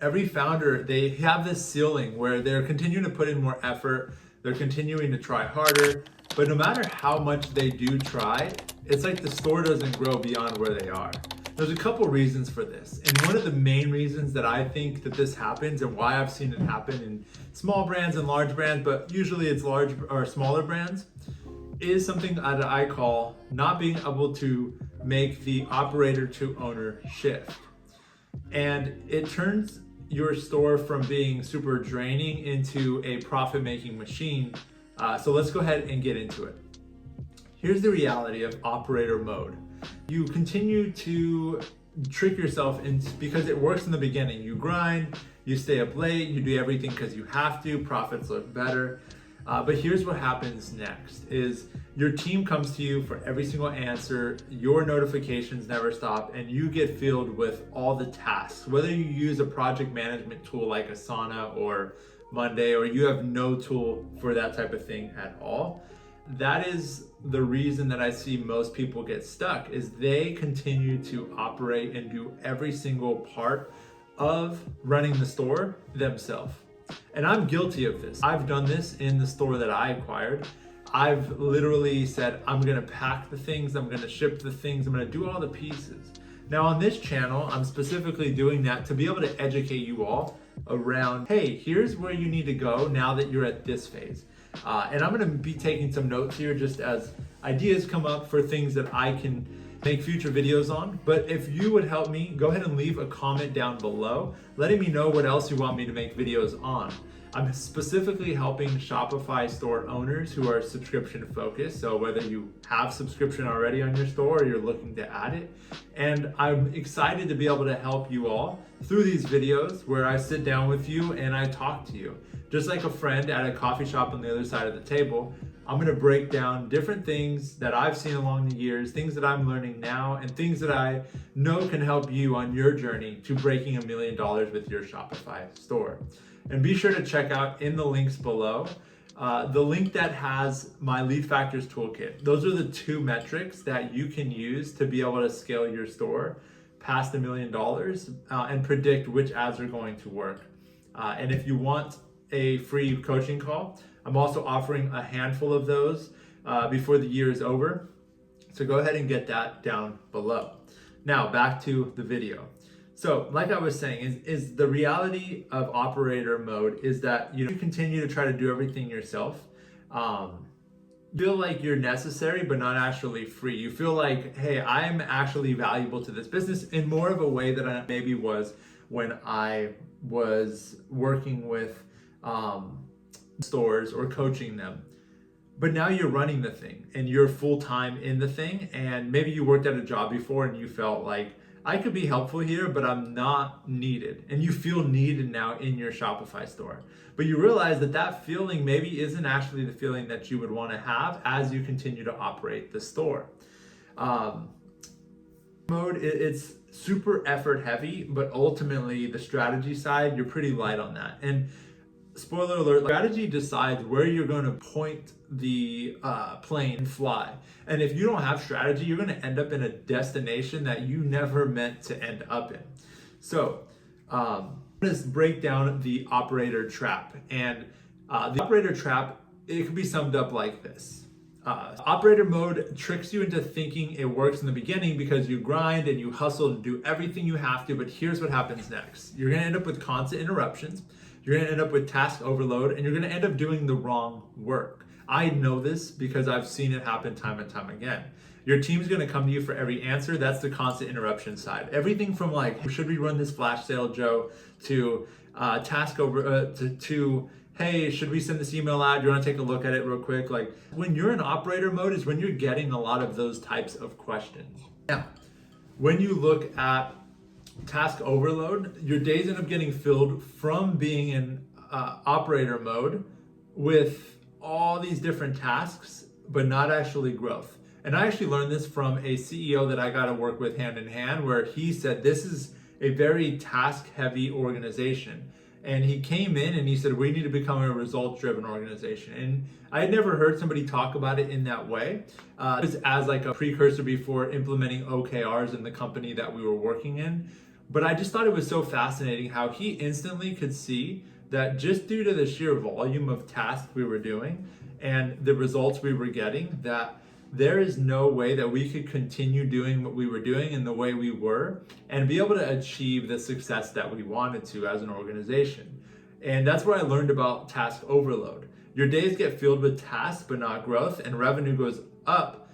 Every founder, they have this ceiling where they're continuing to put in more effort, they're continuing to try harder, but no matter how much they do try, it's like the store doesn't grow beyond where they are. There's a couple reasons for this. And one of the main reasons that I think that this happens and why I've seen it happen in small brands and large brands, but usually it's large or smaller brands, is something that I call not being able to make the operator to owner shift. And it turns your store from being super draining into a profit-making machine. So let's go ahead and get into it. Here's the reality of operator mode. You continue to trick yourself because it works in the beginning. You grind, you stay up late, you do everything because you have to, profits look better. But here's what happens next is your team comes to you for every single answer, your notifications never stop, and you get filled with all the tasks. Whether you use a project management tool like Asana or Monday, or you have no tool for that type of thing at all, that is the reason that I see most people get stuck, is they continue to operate and do every single part of running the store themselves. And I'm guilty of this. I've done this in the store that I acquired. I've literally said, I'm gonna pack the things, I'm gonna ship the things, I'm gonna do all the pieces. Now on this channel, I'm specifically doing that to be able to educate you all around, hey, here's where you need to go now that you're at this phase. And I'm gonna be taking some notes here just as ideas come up for things that I can make future videos on. But if you would help me, go ahead and leave a comment down below, letting me know what else you want me to make videos on. I'm specifically helping Shopify store owners who are subscription focused. So whether you have subscription already on your store or you're looking to add it. And I'm excited to be able to help you all through these videos where I sit down with you and I talk to you. Just like a friend at a coffee shop on the other side of the table, I'm gonna break down different things that I've seen along the years, things that I'm learning now, and things that I know can help you on your journey to breaking $1 million with your Shopify store. And be sure to check out in the links below, the link that has my lead factors toolkit. Those are the two metrics that you can use to be able to scale your store past $1 million and predict which ads are going to work. And if you want a free coaching call, I'm also offering a handful of those before the year is over. So go ahead and get that down below. Now back to the video. So like I was saying, is the reality of operator mode is that you continue to try to do everything yourself. Feel like you're necessary but not actually free. You feel like, hey, I'm actually valuable to this business in more of a way than I maybe was when I was working with stores or coaching them. But now you're running the thing and you're full-time in the thing, and maybe you worked at a job before and you felt like, I could be helpful here, but I'm not needed. And you feel needed now in your Shopify store. But you realize that that feeling maybe isn't actually the feeling that you would want to have as you continue to operate the store. Mode, it's super effort heavy, but ultimately the strategy side, you're pretty light on that. And spoiler alert, strategy decides where you're going to point the plane and fly. And if you don't have strategy, you're going to end up in a destination that you never meant to end up in. So let's break down the operator trap. And the operator trap, it can be summed up like this. Operator mode tricks you into thinking it works in the beginning because you grind and you hustle to do everything you have to, but here's what happens next. You're going to end up with constant interruptions. You're going to end up with task overload, and you're going to end up doing the wrong work. I know this because I've seen it happen time and time again. Your team's going to come to you for every answer. That's the constant interruption side. Everything from like, should we run this flash sale, Joe, to hey, should we send this email out? Do you want to take a look at it real quick? Like when you're in operator mode is when you're getting a lot of those types of questions. Now, when you look at task overload, your days end up getting filled from being in operator mode with all these different tasks, but not actually growth. And I actually learned this from a CEO that I got to work with hand in hand, where he said, this is a very task heavy organization. And he came in and he said, we need to become a results-driven organization. And I had never heard somebody talk about it in that way. As like a precursor before implementing OKRs in the company that we were working in. But I just thought it was so fascinating how he instantly could see that just due to the sheer volume of tasks we were doing and the results we were getting, that there is no way that we could continue doing what we were doing in the way we were and be able to achieve the success that we wanted to as an organization. And that's where I learned about task overload. Your days get filled with tasks but not growth, and revenue goes up.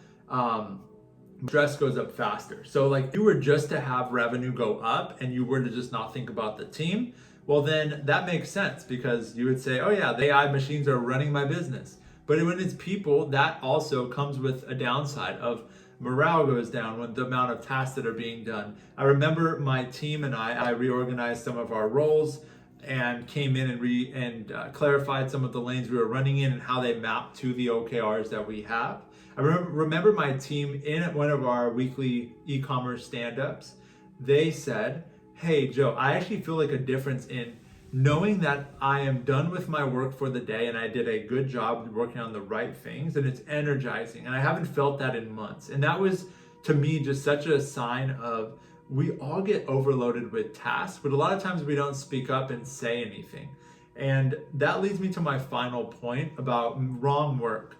Stress goes up faster. So like, you were just to have revenue go up and you were to just not think about the team, well then that makes sense, because you would say, oh yeah, the AI machines are running my business. But when it's people, that also comes with a downside of morale goes down when the amount of tasks that are being done. I remember my team and I reorganized some of our roles and came in and clarified some of the lanes we were running in and how they map to the OKRs that we have. I remember my team in one of our weekly e-commerce stand-ups, they said, hey Joe, I actually feel like a difference in knowing that I am done with my work for the day and I did a good job working on the right things, and it's energizing. And I haven't felt that in months. And that was, to me, just such a sign of, we all get overloaded with tasks, but a lot of times we don't speak up and say anything. And that leads me to my final point about wrong work.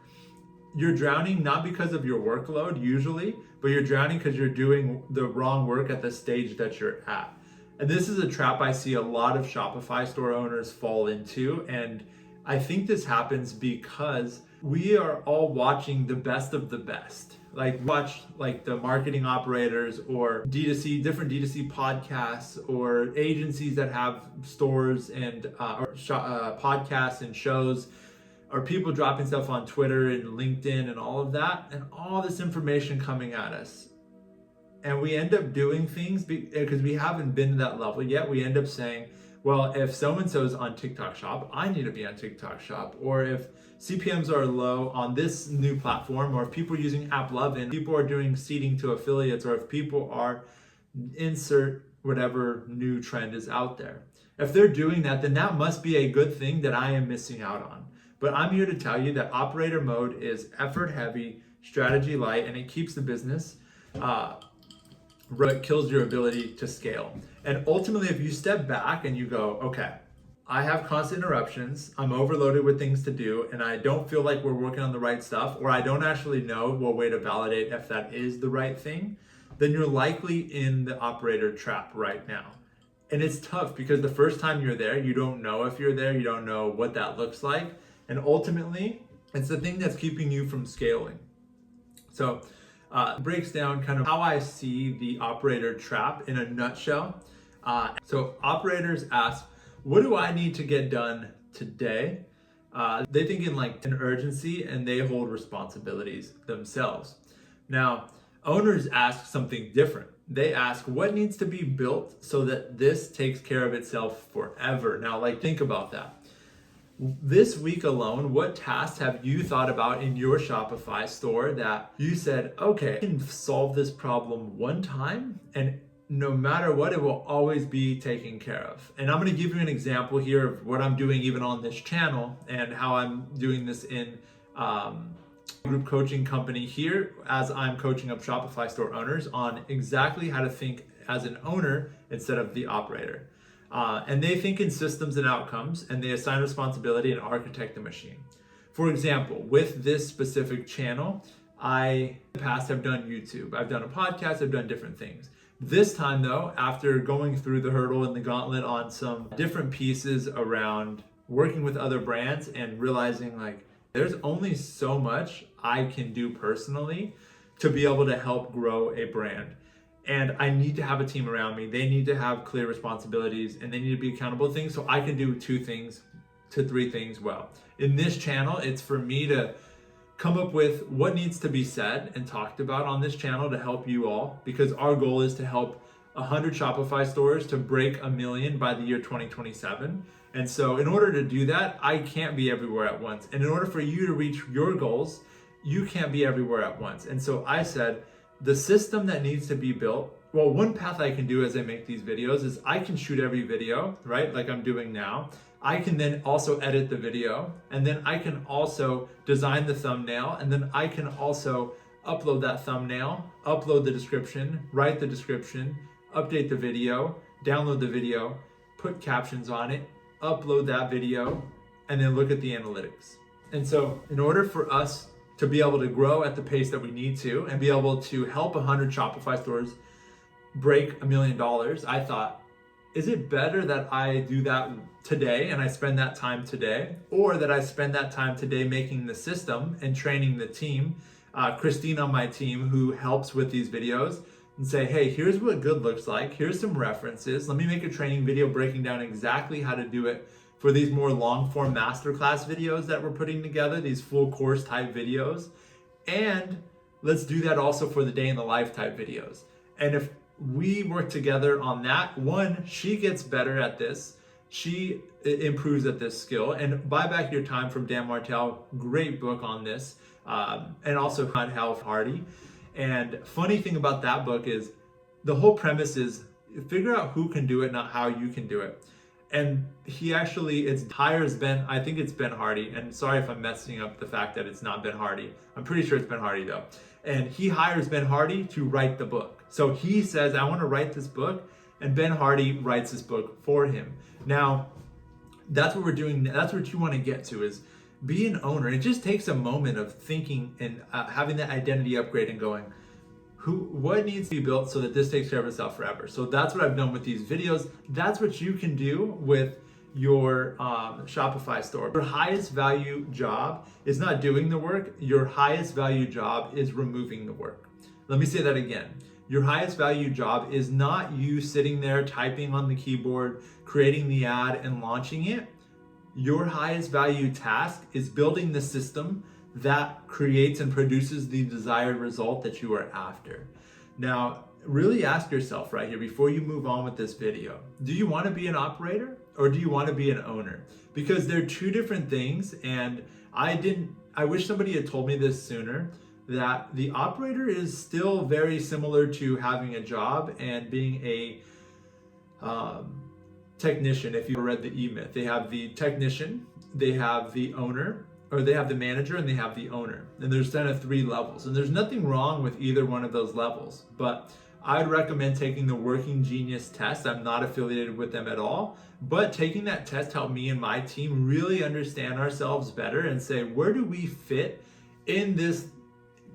You're drowning not because of your workload usually, but you're drowning because you're doing the wrong work at the stage that you're at. And this is a trap I see a lot of Shopify store owners fall into. And I think this happens because we are all watching the best of the best. Like, watch like the marketing operators or D2C, different D2C podcasts, or agencies that have stores and podcasts and shows, or people dropping stuff on Twitter and LinkedIn and all of that, and all this information coming at us. And we end up doing things because we haven't been to that level yet. We end up saying, well, if so-and-so's on TikTok Shop, I need to be on TikTok Shop. Or if CPMs are low on this new platform, or if people are using AppLovin, and people are doing seeding to affiliates, or if people are insert whatever new trend is out there. If they're doing that, then that must be a good thing that I am missing out on. But I'm here to tell you that operator mode is effort heavy, strategy light, and it keeps the business, it kills your ability to scale. And ultimately, if you step back and you go, okay, I have constant interruptions, I'm overloaded with things to do, and I don't feel like we're working on the right stuff, or I don't actually know a way to validate if that is the right thing, then you're likely in the operator trap right now. And it's tough because the first time you're there, you don't know if you're there, you don't know what that looks like. And ultimately, it's the thing that's keeping you from scaling. So it breaks down kind of how I see the operator trap in a nutshell. So operators ask, what do I need to get done today? They think in like an urgency, and they hold responsibilities themselves. Now, owners ask something different. They ask, what needs to be built so that this takes care of itself forever? Now, like, think about that. This week alone, what tasks have you thought about in your Shopify store that you said, okay, I can solve this problem one time, and no matter what, it will always be taken care of? And I'm going to give you an example here of what I'm doing even on this channel, and how I'm doing this in group coaching company here, as I'm coaching up Shopify store owners on exactly how to think as an owner instead of the operator. And they think in systems and outcomes, and they assign responsibility and architect the machine. For example, with this specific channel, I in the past have done YouTube, I've done a podcast, I've done different things. This time though, after going through the hurdle and the gauntlet on some different pieces around working with other brands and realizing like there's only so much I can do personally to be able to help grow a brand. And I need to have a team around me. They need to have clear responsibilities, and they need to be accountable to things so I can do 2 things to 3 things well. In this channel, it's for me to come up with what needs to be said and talked about on this channel to help you all, because our goal is to help 100 Shopify stores to break 1 million by the year 2027. And so in order to do that, I can't be everywhere at once. And in order for you to reach your goals, you can't be everywhere at once. And so I said, the system that needs to be built, well, one path I can do as I make these videos is I can shoot every video, right? Like I'm doing now. I can then also edit the video, and then I can also design the thumbnail, and then I can also upload that thumbnail, upload the description, write the description, update the video, download the video, put captions on it, upload that video, and then look at the analytics. And so in order for us to be able to grow at the pace that we need to and be able to help 100 Shopify stores break $1 million, I thought, is it better that I do that today and I spend that time today, or that I spend that time today making the system and training the team, Christine on my team who helps with these videos, and say, hey, here's what good looks like. Here's some references. Let me make a training video breaking down exactly how to do it for these more long form masterclass videos that we're putting together, these full course type videos. And let's do that also for the day in the life type videos. And if we work together on that, one, she gets better at this. She improves at this skill. And Buy Back Your Time from Dan Martell, great book on this. And also Hal Hardy. And funny thing about that book is the whole premise is figure out who can do it, not how you can do it. And he actually, I think it's Ben Hardy, and sorry if I'm messing up the fact that it's not Ben Hardy. I'm pretty sure it's Ben Hardy though. And he hires Ben Hardy to write the book. So he says, I want to write this book, and Ben Hardy writes this book for him. Now, that's what we're doing. That's what you want to get to, is be an owner. It just takes a moment of thinking and having that identity upgrade and going, what needs to be built so that this takes care of itself forever. So that's what I've done with these videos. That's what you can do with your Shopify store. Your highest value job is not doing the work. Your highest value job is removing the work. Let me say that again. Your highest value job is not you sitting there typing on the keyboard, creating the ad and launching it. Your highest value task is building the system that creates and produces the desired result that you are after. Now, really ask yourself right here before you move on with this video, do you want to be an operator or do you want to be an owner? Because they're two different things, and I wish somebody had told me this sooner, that the operator is still very similar to having a job and being a technician. If you read the E-Myth, they have the technician, they have the owner, or they have the manager, and they have the owner. And there's kind of 3 levels. And there's nothing wrong with either one of those levels, but I'd recommend taking the Working Genius test. I'm not affiliated with them at all, but taking that test helped me and my team really understand ourselves better and say, where do we fit in this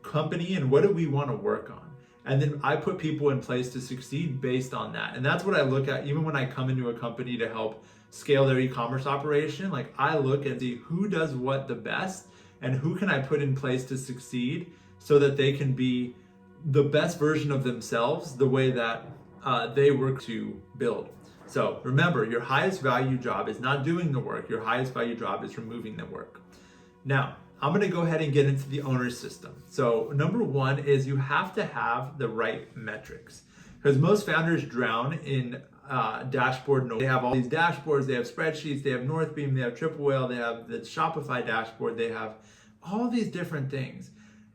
company and what do we want to work on? And then I put people in place to succeed based on that. And that's what I look at even when I come into a company to help scale their e-commerce operation. Like, I look and see who does what the best and who can I put in place to succeed so that they can be the best version of themselves the way that they work to build. So remember, your highest value job is not doing the work. Your highest value job is removing the work. Now, I'm going to go ahead and get into the owner system. So number 1 is you have to have the right metrics, because most founders drown in dashboard noise. They have all these dashboards, they have spreadsheets, they have Northbeam, they have Triple Whale, they have the Shopify dashboard, they have all these different things.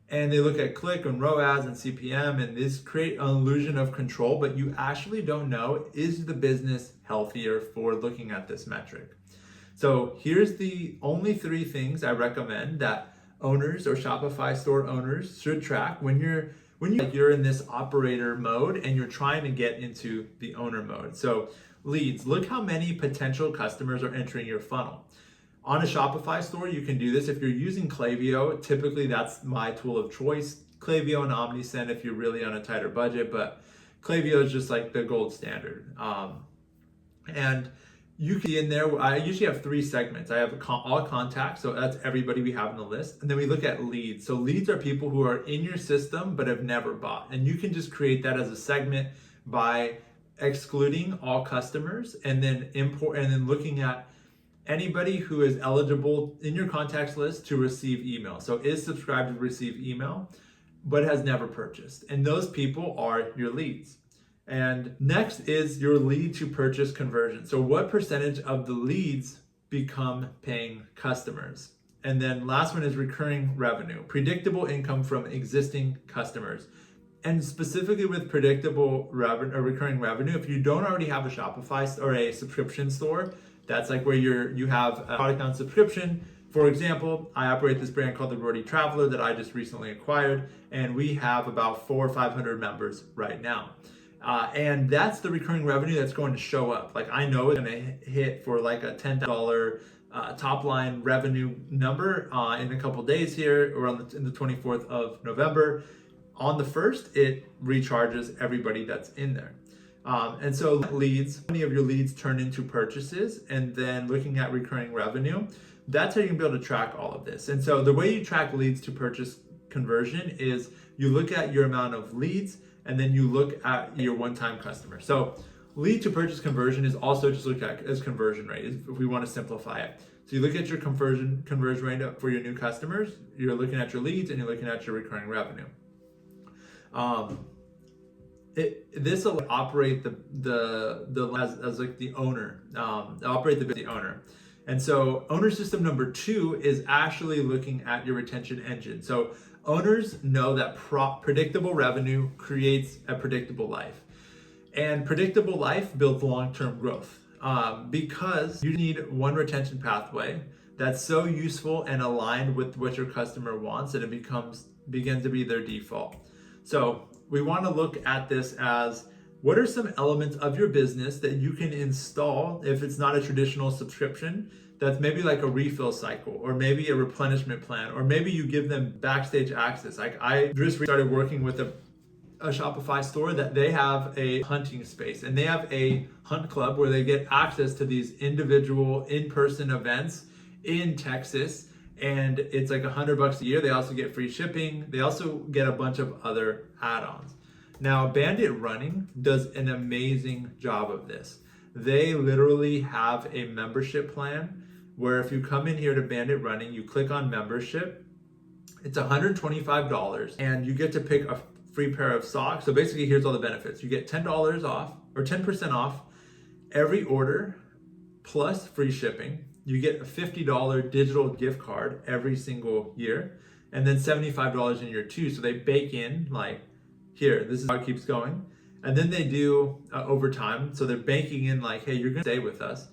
And they look at click and ROAS and CPM, and this create an illusion of control, but you actually don't know, is the business healthier for looking at this metric? So here's the only 3 things I recommend that owners or Shopify store owners should track when you're in this operator mode and you're trying to get into the owner mode. So leads, look how many potential customers are entering your funnel. On a Shopify store, you can do this. If you're using Klaviyo, typically that's my tool of choice. Klaviyo and Omnisend if you're really on a tighter budget, but Klaviyo is just like the gold standard. And you can see in there, I usually have 3 segments. I have all contacts, so that's everybody we have on the list. And then we look at leads. So leads are people who are in your system but have never bought. And you can just create that as a segment by excluding all customers and then looking at anybody who is eligible in your contacts list to receive email. So is subscribed to receive email, but has never purchased. And those people are your leads. And next is your lead to purchase conversion. So what percentage of the leads become paying customers? And then last one is recurring revenue, predictable income from existing customers. And specifically with predictable revenue or recurring revenue, if you don't already have a Shopify or a subscription store, that's like where you have a product on subscription. For example, I operate this brand called the Roadie Traveler that I just recently acquired, and we have about 400 or 500 members right now. And that's the recurring revenue that's going to show up. Like I know it's going to hit for like a $10 top line revenue number in a couple days here, or in the 24th of November. On the 1st, it recharges everybody that's in there. And so leads, many of your leads turn into purchases, and then looking at recurring revenue, that's how you can be able to track all of this. And so the way you track leads to purchase conversion is you look at your amount of leads, and then you look at your one-time customer. So lead to purchase conversion is also just looked at as conversion rate, if we want to simplify it. So you look at your conversion rate for your new customers, you're looking at your leads, and you're looking at your recurring revenue. This will operate as like the owner, operate the owner. And so owner system number 2 is actually looking at your retention engine. So owners know that predictable revenue creates a predictable life, and predictable life builds long-term growth, because you need one retention pathway that's so useful and aligned with what your customer wants that it begins to be their default. So we want to look at this as, what are some elements of your business that you can install if it's not a traditional subscription, that's maybe like a refill cycle, or maybe a replenishment plan, or maybe you give them backstage access. Like I just started working with a Shopify store that they have a hunting space, and they have a hunt club where they get access to these individual in-person events in Texas. And it's like $100 a year. They also get free shipping. They also get a bunch of other add-ons. Now, Bandit Running does an amazing job of this. They literally have a membership plan where if you come in here to Bandit Running, you click on membership, it's $125, and you get to pick a free pair of socks. So basically, here's all the benefits. You get $10 off, or 10% off every order, plus free shipping. You get a $50 digital gift card every single year, and then $75 in year 2. So they bake in, like, here, this is how it keeps going. And then they do overtime. So they're banking in, like, hey, you're gonna stay with us.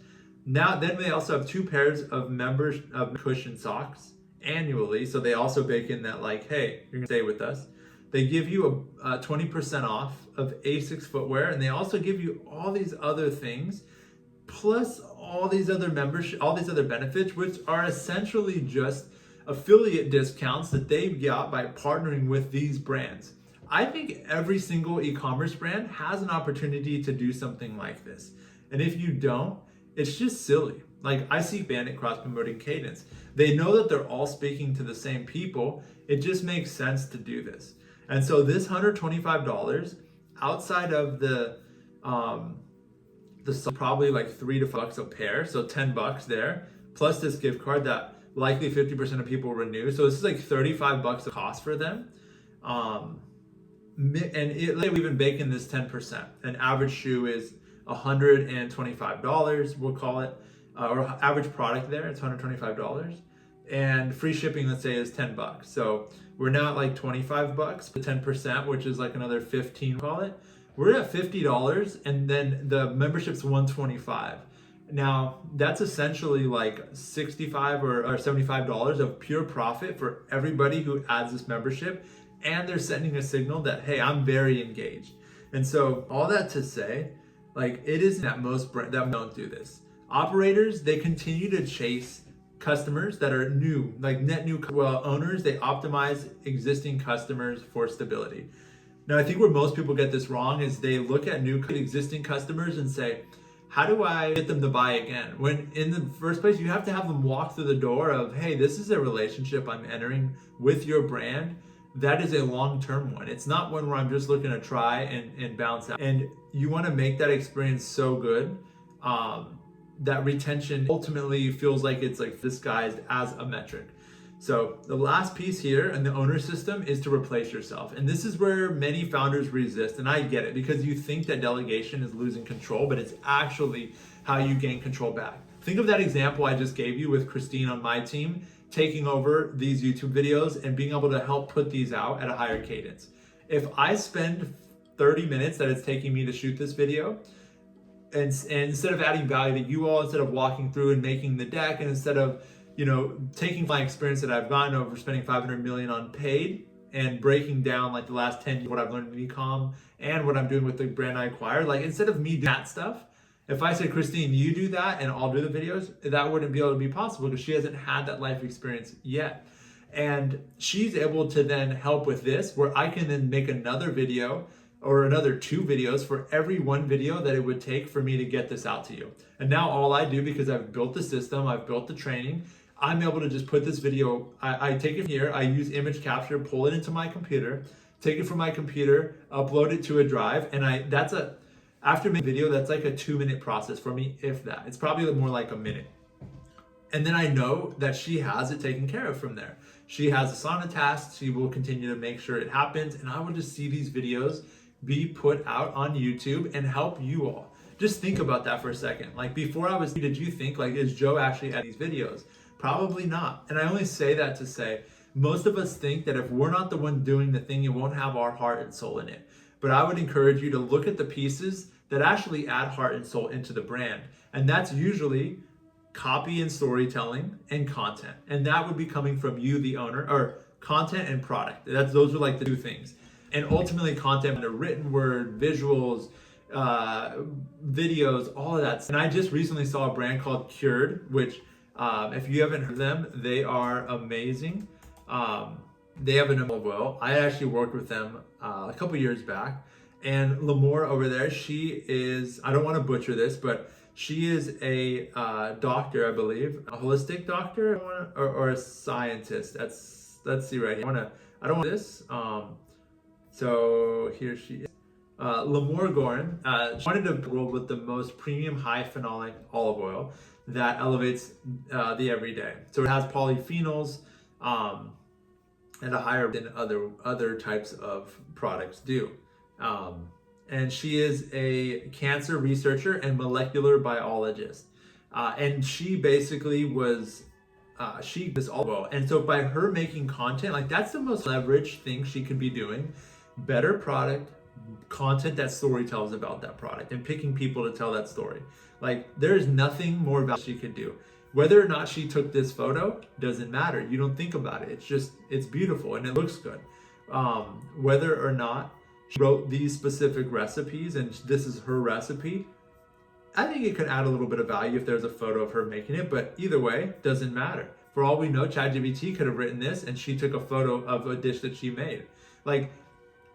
Now, then they also have 2 pairs of members of cushion socks annually. So they also bake in that, like, hey, you're gonna stay with us. They give you a 20% off of ASICS footwear, and they also give you all these other things, plus all these other benefits, which are essentially just affiliate discounts that they've got by partnering with these brands. I think every single e-commerce brand has an opportunity to do something like this. And if you don't, it's just silly. Like I see Bandit cross-promoting Cadence. They know that they're all speaking to the same people. It just makes sense to do this. And so this $125 outside of the probably like $3 to $5 a pair, so $10 there, plus this gift card that likely 50% of people renew. So this is like $35 a cost for them. And we even bake in this 10%. An average shoe is $125, we'll call it, or average product there, it's $125. And free shipping, let's say, is $10. So we're now at like $25 for 10%, which is like another 15, call it. We're at $50, and then the membership's $125. Now, that's essentially like $65 or $75 of pure profit for everybody who adds this membership, and they're sending a signal that, hey, I'm very engaged. And so all that to say, like, it isn't that most brands that don't do this. Operators, they continue to chase customers that are new, like net new. Well, owners, they optimize existing customers for stability. Now, I think where most people get this wrong is they look at new existing customers and say, how do I get them to buy again? When in the first place, you have to have them walk through the door of, hey, this is a relationship I'm entering with your brand. That is a long-term one. It's not one where I'm just looking to try and bounce out. And you want to make that experience so good that retention ultimately feels like it's like disguised as a metric. So the last piece here in the owner system is to replace yourself. And this is where many founders resist. And I get it, because you think that delegation is losing control, but it's actually how you gain control back. Think of that example I just gave you with Christine on my team, taking over these YouTube videos and being able to help put these out at a higher cadence. If I spend 30 minutes that it's taking me to shoot this video, and instead of adding value to you all, instead of walking through and making the deck, and instead of taking my experience that I've gotten over spending $500 million on paid and breaking down like the last 10 years, what I've learned in e-com and what I'm doing with the brand I acquired. Like instead of me doing that stuff, if I say, Christine, you do that and I'll do the videos, that wouldn't be able to be possible because she hasn't had that life experience yet. And she's able to then help with this, where I can then make another video or another 2 videos for every 1 video that it would take for me to get this out to you. And now all I do, because I've built the system, I've built the training, I'm able to just put this video, I take it here, I use image capture, pull it into my computer, take it from my computer, upload it to a drive, and after making a video, that's like a 2-minute process for me, if that. It's probably more like a minute. And then I know that she has it taken care of from there. She has Asana tasks, she will continue to make sure it happens, and I will just see these videos be put out on YouTube and help you all. Just think about that for a second. Like before did you think like, is Joe actually at these videos? Probably not. And I only say that to say, most of us think that if we're not the one doing the thing, it won't have our heart and soul in it. But I would encourage you to look at the pieces that actually add heart and soul into the brand. And that's usually copy and storytelling and content. And that would be coming from you, the owner, or content and product. Those are like the 2 things. And ultimately content, the written word, visuals, videos, all of that. And I just recently saw a brand called Cured, which if you haven't heard of them, they are amazing. They have an olive oil. I actually worked with them a couple years back. And Lamore over there, she is, I don't want to butcher this, but she is a doctor, I believe, a holistic doctor or a scientist. Let's see right here. I don't want this. So here she is. Lamore Gorin, she wanted to roll with the most premium high phenolic olive oil that elevates the everyday. So it has polyphenols and a higher than other types of products do. And she is a cancer researcher and molecular biologist. And she basically was, this olive oil. And so by her making content, like that's the most leveraged thing she could be doing. Better product, content that story tells about that product and picking people to tell that story. Like there's nothing more valuable she could do. Whether or not she took this photo doesn't matter. You don't think about it. It's beautiful and it looks good. Whether or not she wrote these specific recipes and this is her recipe, I think it could add a little bit of value if there's a photo of her making it, but either way, doesn't matter. For all we know, ChatGPT could have written this and she took a photo of a dish that she made. Like,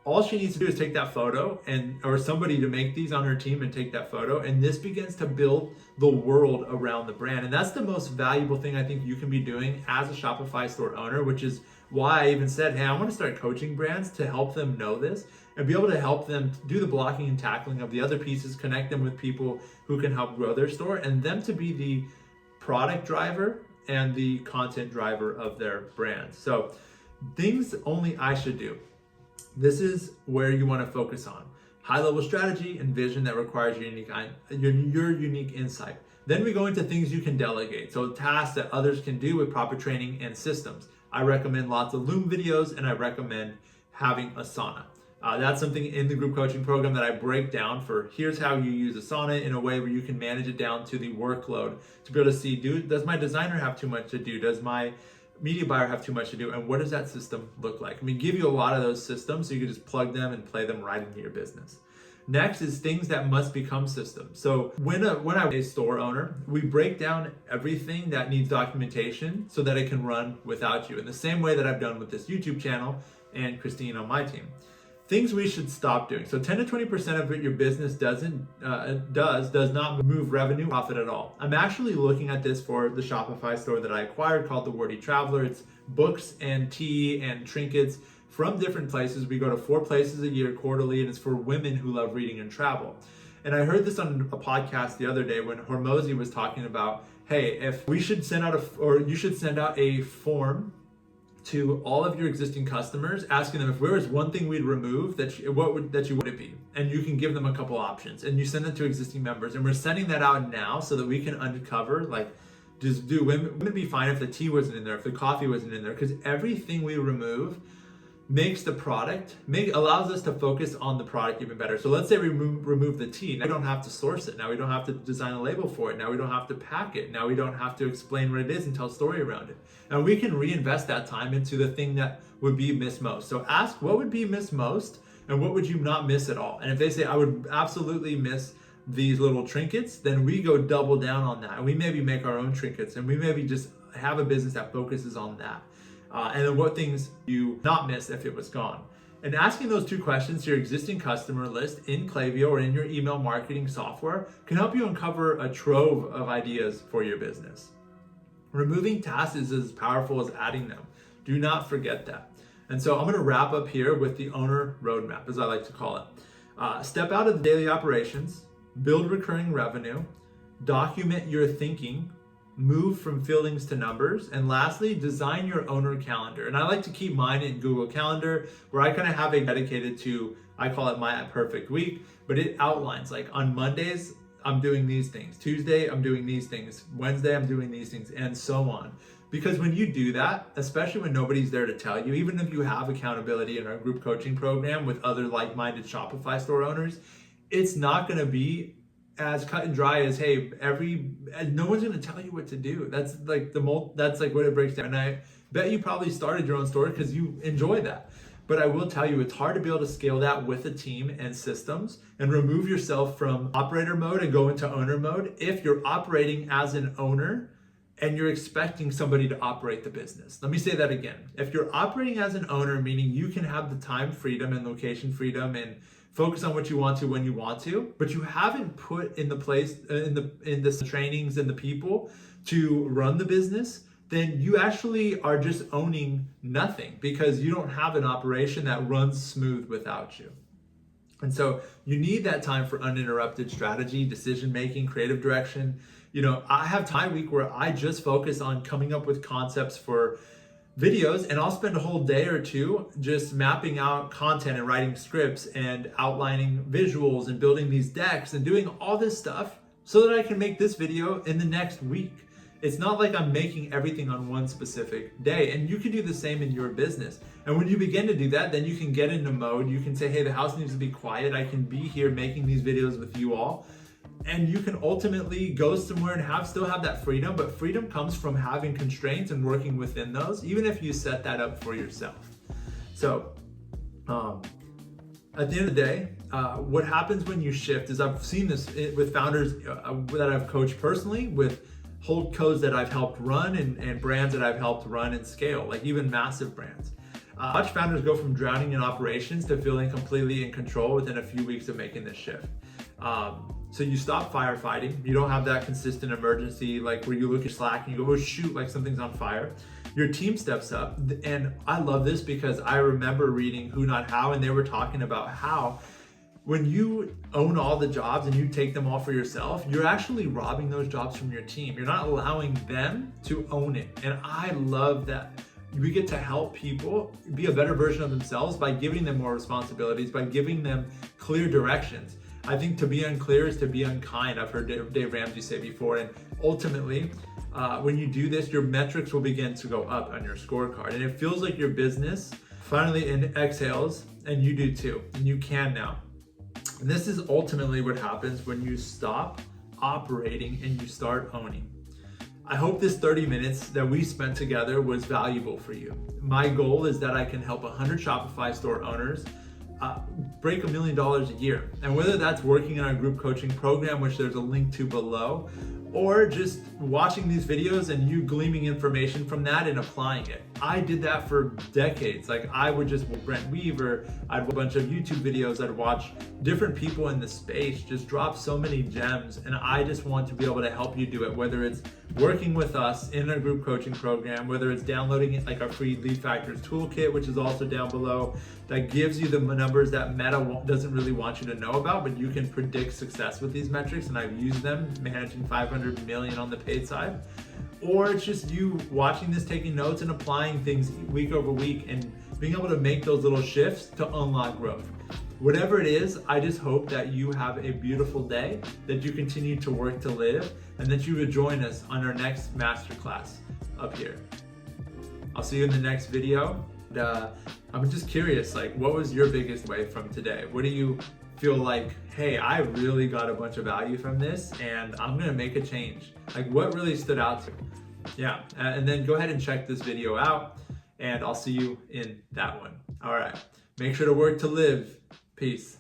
all she needs to do is take that photo or somebody to make these on her team and take that photo. And this begins to build the world around the brand. And that's the most valuable thing I think you can be doing as a Shopify store owner, which is why I even said, hey, I want to start coaching brands to help them know this and be able to help them do the blocking and tackling of the other pieces, connect them with people who can help grow their store and them to be the product driver and the content driver of their brand. So things only I should do. This is where you want to focus on. High-level strategy and vision that requires your unique insight. Then we go into things you can delegate. So tasks that others can do with proper training and systems. I recommend lots of Loom videos and I recommend having Asana. That's something in the group coaching program that I break down for here's how you use Asana in a way where you can manage it down to the workload to be able to see, does my designer have too much to do? Does my media buyer have too much to do? And what does that system look like? I mean, give you a lot of those systems so you can just plug them and play them right into your business. Next is things that must become systems. So when I'm a store owner, we break down everything that needs documentation so that it can run without you in the same way that I've done with this YouTube channel and Christine on my team. Things we should stop doing. So 10 to 20% of what your business does not move revenue, profit at all. I'm actually looking at this for the Shopify store that I acquired called The Wordy Traveler. It's books and tea and trinkets from different places. We go to 4 places a year quarterly, and it's for women who love reading and travel. And I heard this on a podcast the other day when Hormozy was talking about, hey, if we should send out you should send out a form to all of your existing customers, asking them if there was one thing we'd remove, what would it be? And you can give them a couple options, and you send it to existing members. And we're sending that out now so that we can uncover, like, just do women be fine if the tea wasn't in there, if the coffee wasn't in there, because everything we remove makes the product, allows us to focus on the product even better. So let's say we remove the T. Now we don't have to source it. Now we don't have to design a label for it. Now we don't have to pack it. Now we don't have to explain what it is and tell a story around it. And we can reinvest that time into the thing that would be missed most. So ask, what would be missed most and what would you not miss at all? And if they say, I would absolutely miss these little trinkets, then we go double down on that. And we maybe make our own trinkets, and we maybe just have a business that focuses on that. And then what things you not miss if it was gone. And asking those 2 questions to your existing customer list in Klaviyo or in your email marketing software can help you uncover a trove of ideas for your business. Removing tasks is as powerful as adding them. Do not forget that. And so I'm going to wrap up here with the owner roadmap, as I like to call it. Step out of the daily operations, build recurring revenue, document your thinking, move from feelings to numbers, and lastly, design your owner calendar. And I like to keep mine in Google Calendar, where I kind of have it dedicated to, I call it my perfect week, but it outlines like on Mondays, I'm doing these things. Tuesday, I'm doing these things. Wednesday, I'm doing these things, and so on. Because when you do that, especially when nobody's there to tell you, even if you have accountability in our group coaching program with other like-minded Shopify store owners, it's not going to be as cut and dry as, hey, no one's going to tell you what to do. That's like that's like what it breaks down. And I bet you probably started your own store because you enjoy that. But I will tell you, it's hard to be able to scale that with a team and systems and remove yourself from operator mode and go into owner mode if you're operating as an owner and you're expecting somebody to operate the business. Let me say that again. If you're operating as an owner, meaning you can have the time freedom and location freedom and focus on what you want to when you want to, but you haven't put in the place in the trainings and the people to run the business, then you actually are just owning nothing because you don't have an operation that runs smooth without you. And so you need that time for uninterrupted strategy, decision making, creative direction. You know, I have time week where I just focus on coming up with concepts for videos, and I'll spend a whole day or two just mapping out content and writing scripts and outlining visuals and building these decks and doing all this stuff so that I can make this video in the next week. It's not like I'm making everything on one specific day, and you can do the same in your business. And when you begin to do that, then you can get into mode. You can say, hey, the house needs to be quiet. I can be here making these videos with you all. And you can ultimately go somewhere and still have that freedom, but freedom comes from having constraints and working within those, even if you set that up for yourself. So at the end of the day, what happens when you shift is, I've seen this with founders that I've coached personally, with whole codes that I've helped run and brands that I've helped run and scale, like even massive brands. Watch founders go from drowning in operations to feeling completely in control within a few weeks of making this shift. So you stop firefighting. You don't have that consistent emergency, like where you look at Slack and you go, oh shoot, like something's on fire. Your team steps up. And I love this because I remember reading Who Not How, and they were talking about how when you own all the jobs and you take them all for yourself, you're actually robbing those jobs from your team. You're not allowing them to own it. And I love that we get to help people be a better version of themselves by giving them more responsibilities, by giving them clear directions. I think to be unclear is to be unkind. I've heard Dave Ramsey say before. And ultimately, when you do this, your metrics will begin to go up on your scorecard. And it feels like your business finally exhales, and you do too. And you can now. And this is ultimately what happens when you stop operating and you start owning. I hope this 30 minutes that we spent together was valuable for you. My goal is that I can help 100 Shopify store owners break $1 million a year. And whether that's working in our group coaching program, which there's a link to below, or just watching these videos and you gleaming information from that and applying it. I did that for decades. Like I would just Brent Weaver, I'd watch a bunch of YouTube videos, I'd watch different people in the space just drop so many gems, and I just want to be able to help you do it, whether it's working with us in our group coaching program, whether it's downloading it like our free Lead Factors Toolkit, which is also down below, that gives you the numbers that Meta doesn't really want you to know about, but you can predict success with these metrics, and I've used them managing 500 million on the paid side. Or it's just you watching this, taking notes and applying things week over week and being able to make those little shifts to unlock growth. Whatever it is, I just hope that you have a beautiful day, that you continue to work to live, and that you would join us on our next masterclass up here. I'll see you in the next video. I'm just curious, like, what was your biggest wave from today? What do you feel like, hey, I really got a bunch of value from this and I'm gonna make a change? Like, what really stood out to you? Yeah, and then go ahead and check this video out and I'll see you in that one. All right, make sure to work to live. Peace.